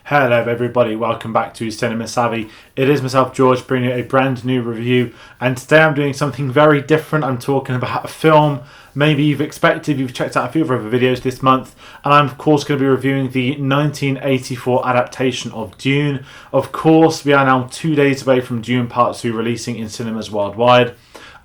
Hello everybody, welcome back to Cinema Savvy. It is myself, George, bringing you a brand new review, and today I'm doing something very different. I'm talking about a film maybe you've expected. You've checked out a few of our other videos this month, and I'm of course going to be reviewing the 1984 adaptation of Dune. Of course, we are now 2 days away from Dune Part 2 releasing in cinemas worldwide.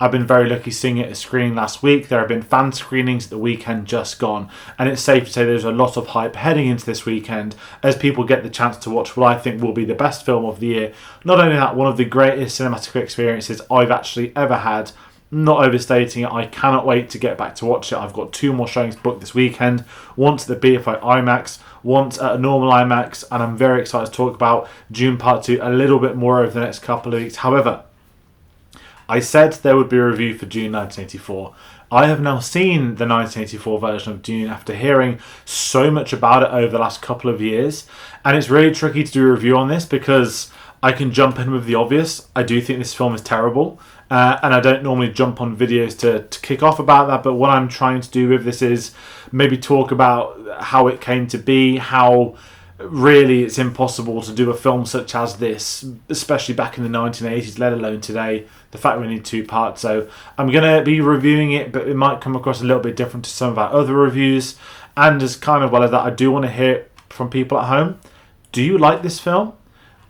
I've been very lucky seeing it at a screening last week. There have been fan screenings at the weekend just gone, and it's safe to say there's a lot of hype heading into this weekend as people get the chance to watch what I think will be the best film of the year. Not only that, one of the greatest cinematic experiences I've actually ever had. Not overstating it, I cannot wait to get back to watch it. I've got 2 more showings booked this weekend, once at the BFI IMAX, once at a normal IMAX, and I'm very excited to talk about Dune Part 2 a little bit more over the next couple of weeks. However, I said there would be a review for Dune 1984. I have now seen the 1984 version of Dune after hearing so much about it over the last couple of years, and it's really tricky to do a review on this because I can jump in with the obvious. I do think this film is terrible, and I don't normally jump on videos to kick off about that, but what I'm trying to do with this is maybe talk about how it came to be, how really it's impossible to do a film such as this, especially back in the 1980s, let alone today. The fact we need 2 parts. So I'm going to be reviewing it, but it might come across a little bit different to some of our other reviews. And as kind of well as that, I do want to hear from people at home. Do you like this film?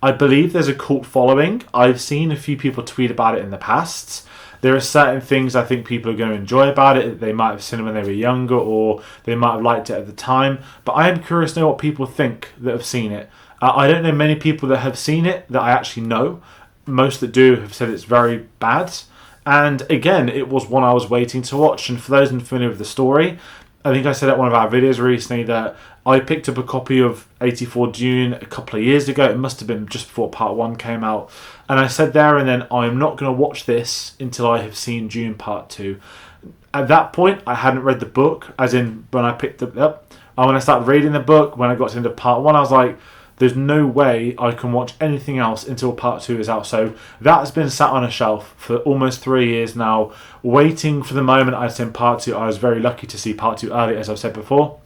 I believe there's a cult following. I've seen a few people tweet about it in the past. There are certain things I think people are going to enjoy about it that they might have seen when they were younger, or they might have liked it at the time. But I am curious to know what people think that have seen it. I don't know many people that have seen it that I actually know. Most that do have said it's very bad. And again, it was one I was waiting to watch. And for those unfamiliar with the story, I think I said at one of our videos recently that I picked up a copy of 84 Dune a couple of years ago. It must have been just before Part 1 came out. And I said there and then, I'm not going to watch this until I have seen Dune Part 2. At that point, I hadn't read the book, as in when I picked it up. And when I started reading the book, when I got into Part 1, I was like, there's no way I can watch anything else until Part 2 is out. So that has been sat on a shelf for almost 3 years now, waiting for the moment I'd seen Part 2. I was very lucky to see Part 2 early, as I've said before.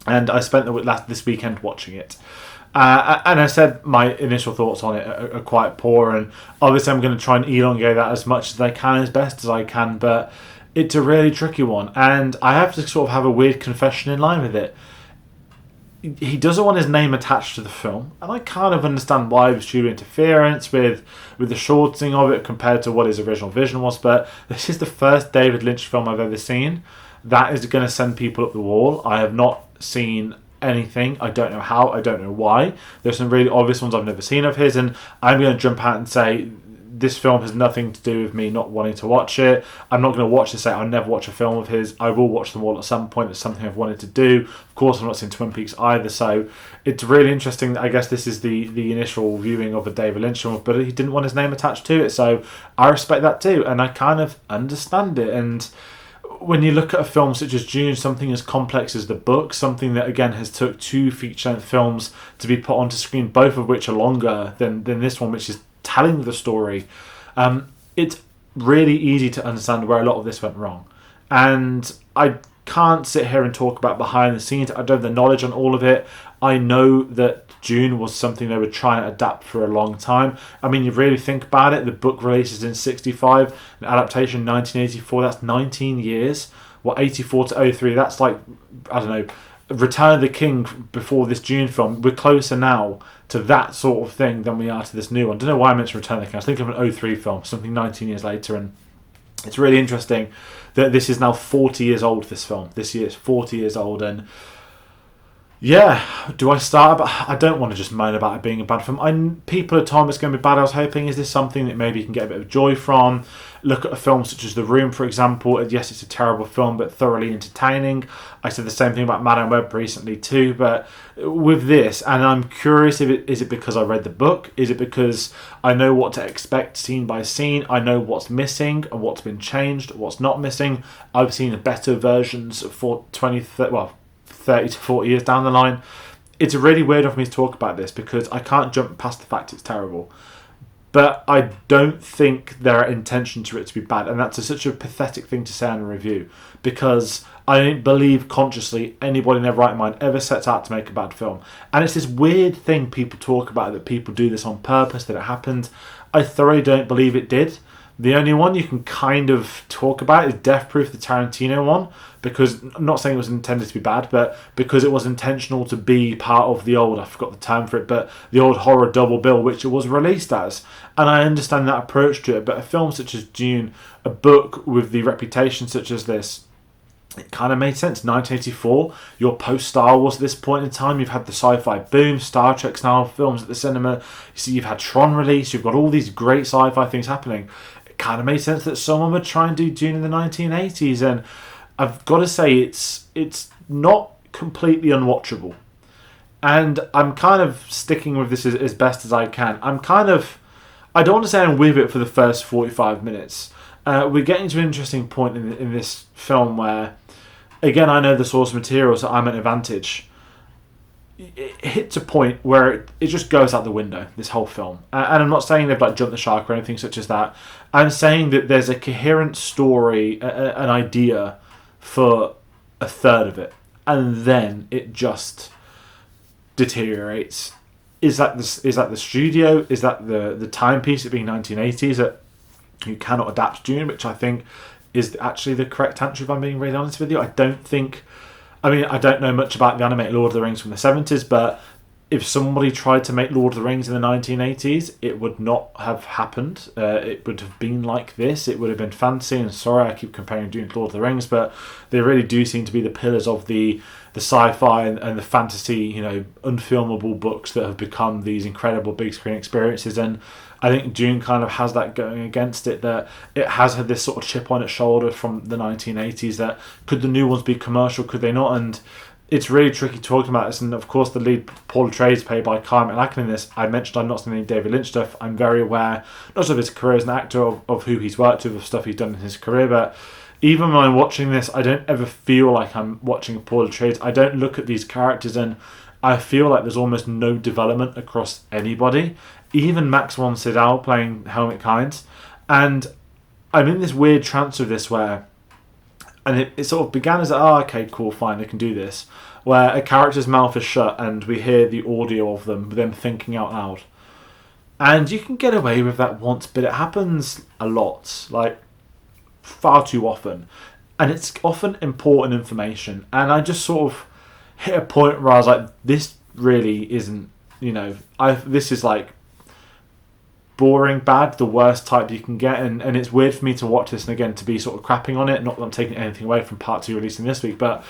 And I spent this weekend watching it. And I said my initial thoughts on it are quite poor. And obviously I'm going to try and elongate that as much as I can, as best as I can. But it's a really tricky one. And I have to sort of have a weird confession in line with it. He doesn't want his name attached to the film, and I kind of understand why with studio interference, with the shorting of it compared to what his original vision was, but this is the first David Lynch film I've ever seen. That is going to send people up the wall. I have not seen anything. I don't know how, I don't know why. There's some really obvious ones I've never seen of his, and I'm going to jump out and say this film has nothing to do with me not wanting to watch it. I'm not going to watch this, say I'll never watch a film of his. I will watch them all at some point. It's something I've wanted to do. Of course, I've not seen Twin Peaks either, so it's really interesting. I guess this is the initial viewing of a David Lynch film, but he didn't want his name attached to it, so I respect that too, and I kind of understand it. And when you look at a film such as Dune, something as complex as the book, something that again has took 2 feature-length films to be put onto screen, both of which are longer than this one, which is telling the story, it's really easy to understand where a lot of this went wrong. And I can't sit here and talk about behind the scenes. I don't have the knowledge on all of it. I know that Dune was something they were trying to adapt for a long time. I mean, you really think about it, the book releases in 65, an adaptation 1984, that's 19 years. 84 to 03, that's like, I don't know, Return of the King before this Dune film. We're closer now to that sort of thing than we are to this new one. I don't know why I mentioned Return of the King. I was thinking of an 03 film, something 19 years later, and it's really interesting that this is now 40 years old, this film. This year it's 40 years old, and yeah, do I start? I don't want to just moan about it being a bad film. People are telling me it's going to be bad. I was hoping, is this something that maybe you can get a bit of joy from? Look at a film such as The Room, for example. Yes, it's a terrible film, but thoroughly entertaining. I said the same thing about Madame Web recently too, but with this, and I'm curious, is it because I read the book? Is it because I know what to expect scene by scene? I know what's missing and what's been changed, what's not missing. I've seen better versions for 30 to 40 years down the line. It's a really weird one for me to talk about this because I can't jump past the fact it's terrible. But I don't think their intention to it to be bad, and that's such a pathetic thing to say in a review, because I don't believe consciously anybody in their right mind ever sets out to make a bad film. And it's this weird thing people talk about, that people do this on purpose, that it happened. I thoroughly don't believe it did. The only one you can kind of talk about is Death Proof, the Tarantino one, because I'm not saying it was intended to be bad, but because it was intentional to be part of the old, I forgot the term for it, but the old horror double bill, which it was released as. And I understand that approach to it, but a film such as Dune, a book with the reputation such as this, it kind of made sense. 1984, you're post-Star Wars at this point in time. You've had the sci-fi boom, Star Trek style films at the cinema. You see, you've had Tron release. You've got all these great sci-fi things happening. It kind of made sense that someone would try and do Dune in the 1980s. And I've got to say, it's not completely unwatchable. And I'm kind of sticking with this as best as I can. I don't want to say I'm with it for the first 45 minutes. We're getting to an interesting point in this film where, again, I know the source material, so I'm at an advantage. It hits a point where it just goes out the window, this whole film. And I'm not saying they've jumped the shark or anything such as that. I'm saying that there's a coherent story, an idea for a third of it. And then it just deteriorates. Is that the studio? Is that the timepiece, it being 1980s, that you cannot adapt Dune, which I think is actually the correct answer, if I'm being really honest with you. I don't know much about the animated Lord of the Rings from the 70s, but if somebody tried to make Lord of the Rings in the 1980s, it would not have happened. It would have been like this. It would have been fancy, and sorry I keep comparing Dune to Lord of the Rings, but they really do seem to be the pillars of the sci-fi and the fantasy, unfilmable books that have become these incredible big screen experiences. And I think Dune kind of has that going against it, that it has had this sort of chip on its shoulder from the 1980s, that could the new ones be commercial, could they not? And it's really tricky talking about this. And of course the lead, Paul Atreides, played by Kyle MacLachlan in this. I mentioned I'm not seeing any David Lynch stuff. I'm very aware, not just of his career as an actor, of who he's worked with, of stuff he's done in his career, but even when I'm watching this, I don't ever feel like I'm watching Paul Atreides. I don't look at these characters and I feel like there's almost no development across anybody. Even Max von Sydow playing Helmut Kynes. And I'm in this weird trance of this where, and it sort of began as, okay, cool, fine, they can do this, where a character's mouth is shut and we hear the audio of them thinking out loud. And you can get away with that once, but it happens a lot, far too often. And it's often important information. And I just sort of hit a point where I was like, this really isn't, this is boring bad, the worst type you can get, and it's weird for me to watch this and again to be sort of crapping on it. Not that I'm taking anything away from part 2 releasing this week, but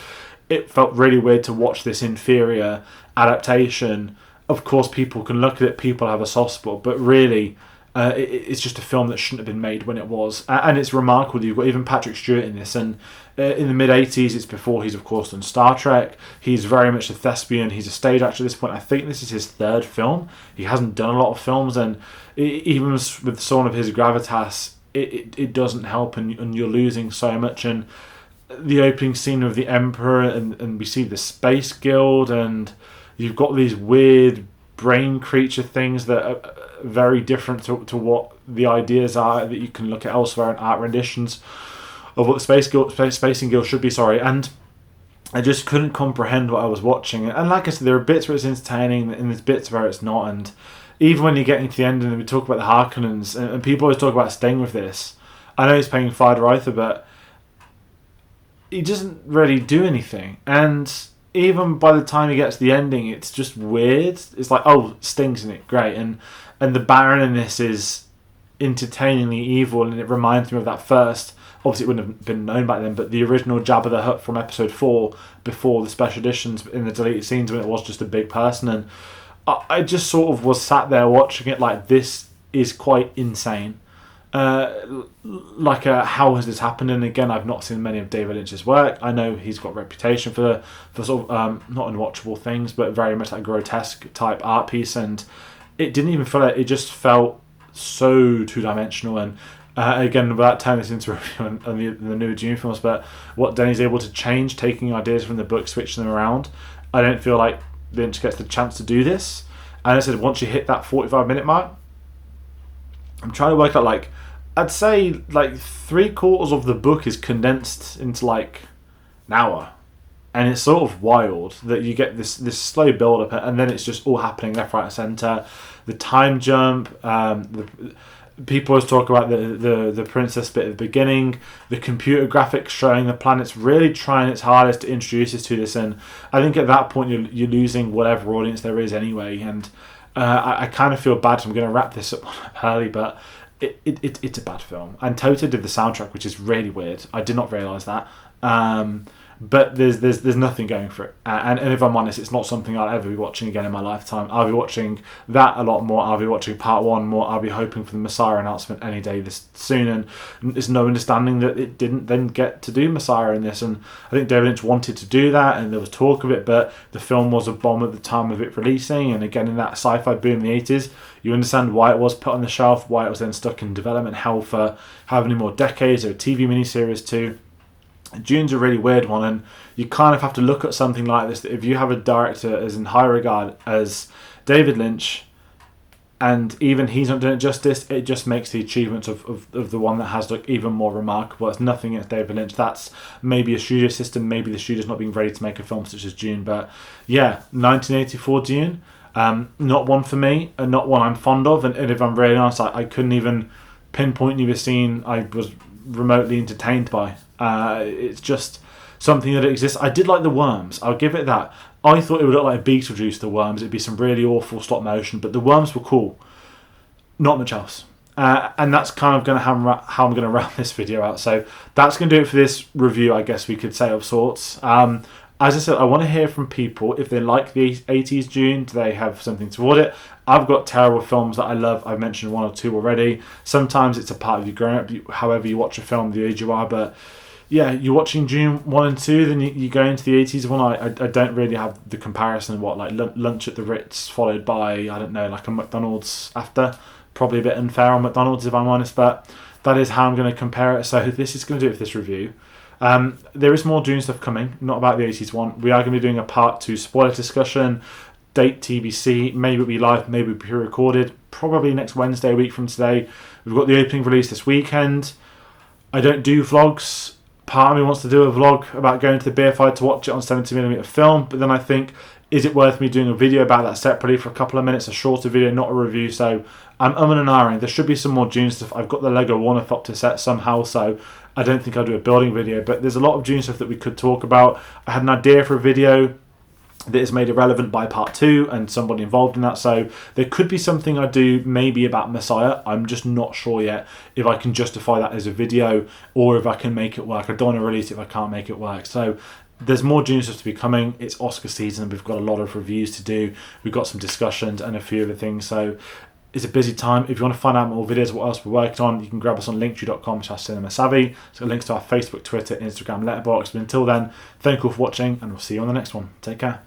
it felt really weird to watch this inferior adaptation. Of course, people can look at it, people have a soft spot, but really it's just a film that shouldn't have been made when it was. And it's remarkable, you've got even Patrick Stewart in this, and in the mid-80s, it's before he's of course done Star Trek. He's very much a thespian, he's a stage actor at this point. I think this is his third film. He hasn't done a lot of films, and even with someone of his gravitas, it doesn't help, and you're losing so much. And the opening scene of the Emperor, and we see the Space Guild, and you've got these weird brain creature things that are very different to what the ideas are that you can look at elsewhere in art renditions of what the Spacing Guild should be, and I just couldn't comprehend what I was watching. And like I said, there are bits where it's entertaining and there's bits where it's not. And even when you get into the end and we talk about the Harkonnens, and people always talk about staying with this, I know he's playing Father Reither, but he doesn't really do anything. And even by the time he gets to the ending, it's just weird. It's like, oh, Sting's in it, great. And the Baron in this is entertainingly evil, and it reminds me of that first, obviously it wouldn't have been known back then, but the original Jabba the Hutt from episode 4 before the special editions in the deleted scenes when it was just a big person. And I just sort of was sat there watching it like, this is quite insane. How has this happened? And again, I've not seen many of David Lynch's work. I know he's got a reputation for sort of not unwatchable things, but very much like grotesque type art piece, and it didn't even feel like, it just felt so two-dimensional. And again, without turning this into a review on the new Dune films, but what Denny's able to change, taking ideas from the book, switching them around, I don't feel like Lynch gets the chance to do this. And I said, once you hit that 45-minute mark, I'm trying to work out, like, I'd say like 3/4 of the book is condensed into like an hour. And it's sort of wild that you get this slow build up, and then it's just all happening left, right, and centre. The time jump, people always talk about the princess bit at the beginning, the computer graphics showing the planets really trying its hardest to introduce us to this, and I think at that point you're losing whatever audience there is anyway. And I kind of feel bad, so I'm going to wrap this up early, but it's a bad film. And Toto did the soundtrack, which is really weird. I did not realise that. But there's nothing going for it, and if I'm honest, it's not something I'll ever be watching again in my lifetime. I'll be watching that a lot more. I'll be watching part 1 more. I'll be hoping for the Messiah announcement any day this soon, and there's no understanding that it didn't then get to do Messiah in this. And I think David Lynch wanted to do that, and there was talk of it, but the film was a bomb at the time of it releasing. And again, in that sci-fi boom in the 80s, you understand why it was put on the shelf, why it was then stuck in development hell for how many more decades, or a TV miniseries too. Dune's a really weird one, and you kind of have to look at something like this, that if you have a director as in high regard as David Lynch, and even he's not doing it justice, it just makes the achievements of the one that has look even more remarkable. It's nothing against David Lynch. That's maybe a studio system, maybe the studio's not being ready to make a film such as Dune, but yeah, 1984 Dune, not one for me, and not one I'm fond of, and if I'm really honest, I couldn't even pinpoint either scene I was remotely entertained by. It's just something that exists. I did like the worms, I'll give it that. I thought it would look like Beetlejuice, the worms. It'd be some really awful stop motion, but the worms were cool. Not much else. And that's kind of how I'm going to wrap this video out. So that's going to do it for this review, I guess we could say, of sorts. As I said, I want to hear from people if they like the 80s Dune. Do they have something toward it? I've got terrible films that I love. I've mentioned 1 or 2 already. Sometimes it's a part of you growing up, however you watch a film, the age you are. But yeah, you're watching Dune 1 and 2, then you go into the 80s one. I don't really have the comparison. What, like Lunch at the Ritz followed by, I don't know, like a McDonald's after. Probably a bit unfair on McDonald's if I'm honest, but that is how I'm going to compare it. So this is going to do it for this review. There is more Dune stuff coming, not about the 80s one. We are going to be doing a part 2 spoiler discussion, date TBC, maybe it'll be live, maybe it'll be pre-recorded, probably next Wednesday, a week from today. We've got the opening release this weekend. I don't do vlogs. Part of me wants to do a vlog about going to the beer fight to watch it on 70mm film, but then I think, is it worth me doing a video about that separately for a couple of minutes, a shorter video, not a review? So I'm and ahhing. There should be some more Dune stuff. I've got the Lego Ornithopter set somehow, so I don't think I'll do a building video, but there's a lot of Dune stuff that we could talk about. I had an idea for a video that is made irrelevant by part 2 and somebody involved in that, so there could be something I do maybe about Messiah. I'm just not sure yet if I can justify that as a video or if I can make it work. I don't want to release it if I can't make it work. So there's more Dune stuff to be coming. It's Oscar season. We've got a lot of reviews to do. We've got some discussions and a few other things. So it's a busy time. If you want to find out more videos, what else we're working on, you can grab us on linktree.com/cinemasavvy. It's got links to our Facebook, Twitter, Instagram, Letterboxd. But until then, thank you all for watching, and we'll see you on the next one. Take care.